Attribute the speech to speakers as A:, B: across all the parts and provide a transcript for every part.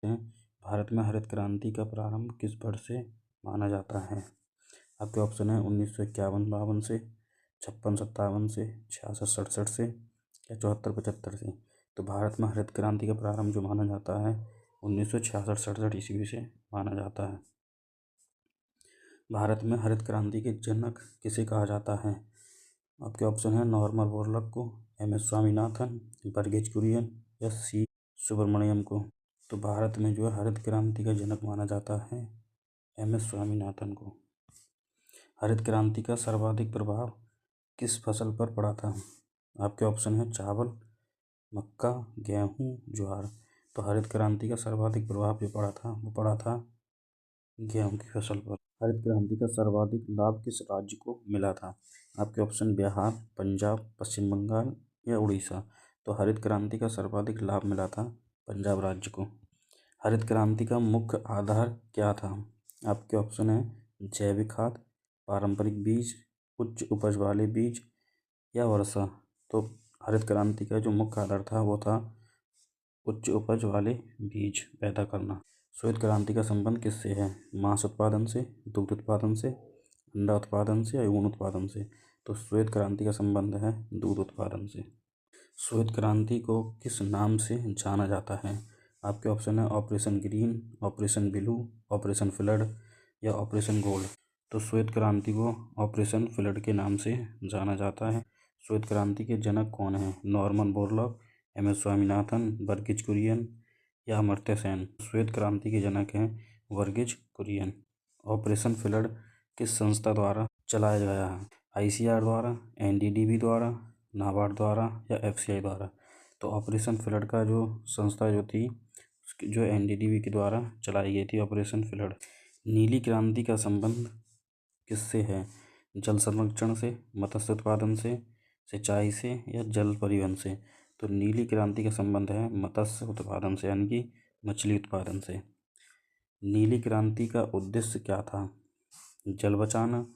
A: हैं भारत में हरित क्रांति का प्रारंभ किस वर्ष से माना जाता है। आपके ऑप्शन है 1951-52 से, 56-57 से, 66-67 से या 74-75 से। तो भारत में हरित क्रांति का प्रारंभ जो माना जाता है 1966-67 ईस्वी से माना जाता है। भारत में हरित क्रांति के जनक किसे कहा जाता है। आपके ऑप्शन है नॉर्मन बोरलॉग को, एम.एस. स्वामीनाथन, वर्गीज कुरियन या सी सुब्रमण्यम को। तो भारत में जो है हरित क्रांति का जनक माना जाता है एम.एस. स्वामीनाथन को। हरित क्रांति का सर्वाधिक प्रभाव किस फसल पर पड़ा था। आपके ऑप्शन है चावल, मक्का, गेहूं, ज्वार। तो हरित क्रांति का सर्वाधिक प्रभाव जो पड़ा था वो पड़ा था गेहूं की फसल पर। हरित क्रांति का सर्वाधिक लाभ किस राज्य को मिला था। आपके ऑप्शन बिहार, पंजाब, पश्चिम बंगाल या उड़ीसा। तो हरित क्रांति का सर्वाधिक लाभ मिला था पंजाब राज्य को। हरित क्रांति का मुख्य आधार क्या था। आपके ऑप्शन है जैविक खाद, पारंपरिक बीज, उच्च उपज वाले बीज या वर्षा। तो हरित क्रांति का जो मुख्य आधार था वो था उच्च उपज वाले बीज पैदा करना। श्वेत क्रांति का संबंध किससे है। मांस उत्पादन से, दुग्ध उत्पादन से, अंडा उत्पादन से या ऊन उत्पादन से। तो श्वेत क्रांति का संबंध है दूध उत्पादन से। श्वेत क्रांति को किस नाम से जाना जाता है। आपके ऑप्शन है operation green, operation blue, operation flood या ऑपरेशन गोल्ड। तो श्वेत क्रांति को ऑपरेशन फ्लड के नाम से जाना जाता है। श्वेत क्रांति के जनक कौन है। Norman Borlaug, MS. Swaminathan, Verghese Kurien या अमर्त्य सेन। श्वेत क्रांति के जनक हैं वर्गीज कुरियन। ऑपरेशन फ्लड किस संस्था द्वारा चलाया गया है। ICAR द्वारा, NDDB द्वारा, नाबार्ड द्वारा या FCI द्वारा। तो ऑपरेशन फ्लड का जो संस्था जो थी जो NDDB के द्वारा चलाई गई थी ऑपरेशन फ्लड। नीली क्रांति का संबंध किससे है। जल संरक्षण से, मत्स्य उत्पादन से, सिंचाई से या जल परिवहन से। तो नीली क्रांति का संबंध है मत्स्य उत्पादन से यानी कि मछली उत्पादन से। नीली क्रांति का उद्देश्य क्या था। जल बचाना,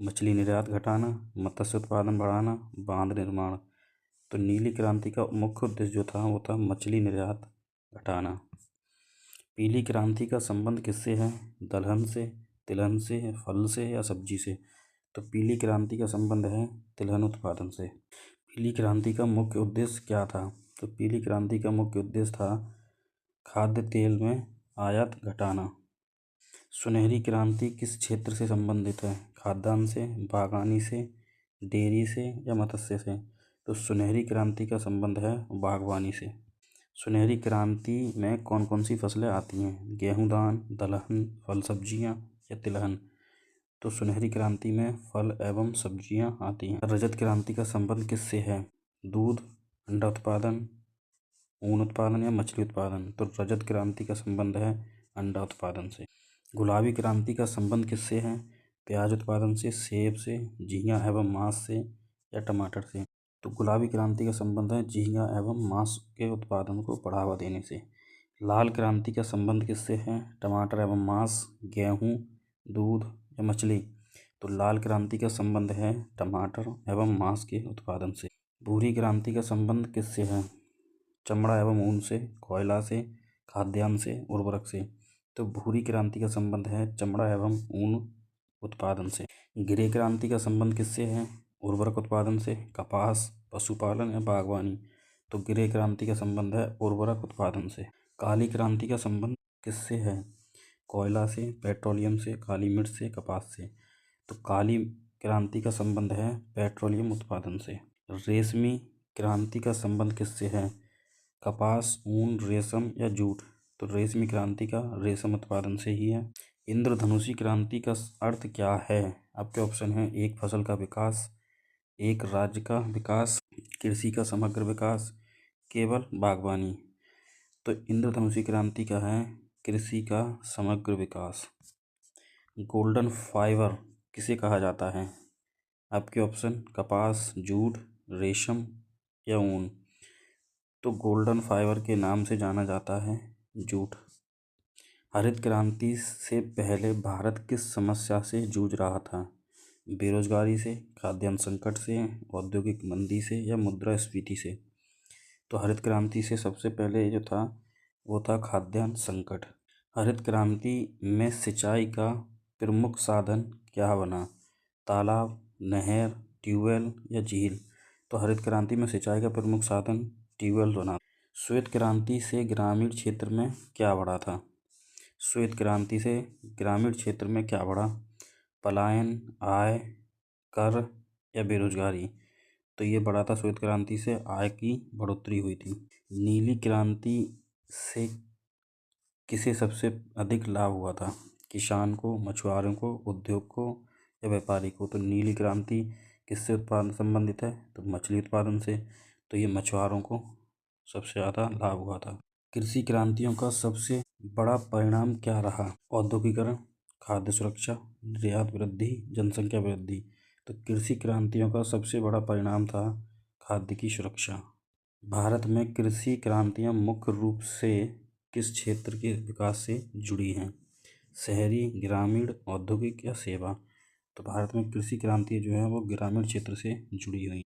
A: मछली निर्यात घटाना, मत्स्य उत्पादन बढ़ाना, बांध निर्माण। तो नीली क्रांति का मुख्य उद्देश्य जो था वो था मछली निर्यात घटाना। पीली क्रांति का संबंध किससे है। दलहन से, तिलहन से, फल से या सब्जी से। तो पीली क्रांति का संबंध है तिलहन उत्पादन से। पीली क्रांति का मुख्य उद्देश्य क्या था। तो पीली क्रांति का मुख्य उद्देश्य था खाद्य तेल में आयात घटाना। सुनहरी क्रांति किस क्षेत्र से संबंधित है। खाद्यान्न से, बागवानी से, डेयरी से या मत्स्य से। तो सुनहरी क्रांति का संबंध है बागवानी से। सुनहरी क्रांति में कौन कौन सी फसलें आती हैं। गेहूं, धान, दलहन, फल सब्जियां या तिलहन। तो सुनहरी क्रांति में फल एवं सब्जियां आती हैं। रजत क्रांति का संबंध किससे है। दूध, अंडा उत्पादन, ऊन उत्पादन या मछली उत्पादन। तो रजत क्रांति का संबंध है अंडा उत्पादन से। गुलाबी क्रांति का संबंध किससे है। प्याज उत्पादन से, सेब से, झींगा एवं मांस से या टमाटर से। तो गुलाबी क्रांति का संबंध है झींगा एवं मांस के उत्पादन को बढ़ावा देने से। लाल क्रांति का संबंध किससे है। टमाटर एवं मांस, गेहूं, दूध या मछली। तो लाल क्रांति का संबंध है टमाटर एवं मांस के उत्पादन से। भूरी क्रांति का संबंध किससे है। चमड़ा एवं ऊन से, कोयला से, खाद्यान्न से, उर्वरक से। तो भूरी क्रांति का संबंध है चमड़ा एवं ऊन उत्पादन से। ग्रे क्रांति का संबंध किससे है। उर्वरक उत्पादन से, कपास, पशुपालन या बागवानी। तो ग्रे क्रांति का संबंध है उर्वरक उत्पादन से। काली क्रांति का संबंध किससे है। कोयला से, पेट्रोलियम से, काली मिर्च से, कपास से। तो काली क्रांति का संबंध है पेट्रोलियम उत्पादन से। रेशमी क्रांति का संबंध किससे है। कपास, ऊन, रेशम या जूट। तो रेशमी क्रांति का रेशम उत्पादन से ही है। इंद्रधनुषी क्रांति का अर्थ क्या है। आपके ऑप्शन है एक फसल का विकास, एक राज्य का विकास, कृषि का समग्र विकास, केवल बागवानी। तो इंद्रधनुषी क्रांति का है कृषि का समग्र विकास। गोल्डन फाइबर किसे कहा जाता है। आपके ऑप्शन कपास, जूट, रेशम या ऊन। तो गोल्डन फाइबर के नाम से जाना जाता है जूट। हरित क्रांति से पहले भारत किस समस्या से जूझ रहा था। बेरोजगारी से, खाद्यान्न संकट से, औद्योगिक मंदी से या मुद्रास्फीति से। तो हरित क्रांति से सबसे पहले जो था वो था खाद्यान्न संकट। हरित क्रांति में सिंचाई का प्रमुख साधन क्या बना? तालाब, नहर, ट्यूबवेल या झील? तो हरित क्रांति में सिंचाई का प्रमुख साधन ट्यूबवेल बना। श्वेत क्रांति से ग्रामीण क्षेत्र में क्या बढ़ा था? श्वेत क्रांति से ग्रामीण क्षेत्र में क्या बढ़ा? पलायन, आय, कर या बेरोजगारी? तो ये बढ़ा था श्वेत क्रांति से आय की बढ़ोतरी हुई थी। नीली क्रांति से किसे सबसे अधिक लाभ हुआ था? किसान को, मछुआरों को, उद्योग को या व्यापारी को? तो नीली क्रांति किससे उत्पादन संबंधित है? तो मछली उत्पादन से। तो ये मछुआरों को सबसे ज़्यादा लाभ हुआ था। कृषि क्रांतियों का सबसे बड़ा परिणाम क्या रहा? औद्योगिकरण, खाद्य सुरक्षा, निर्यात वृद्धि, जनसंख्या वृद्धि? तो कृषि क्रांतियों का सबसे बड़ा परिणाम था खाद्य की सुरक्षा। भारत में कृषि क्रांतियाँ मुख्य रूप से किस क्षेत्र के विकास से जुड़ी हैं? शहरी, ग्रामीण, औद्योगिक या सेवा? तो भारत में कृषि क्रांति जो है वो ग्रामीण क्षेत्र से जुड़ी हुई।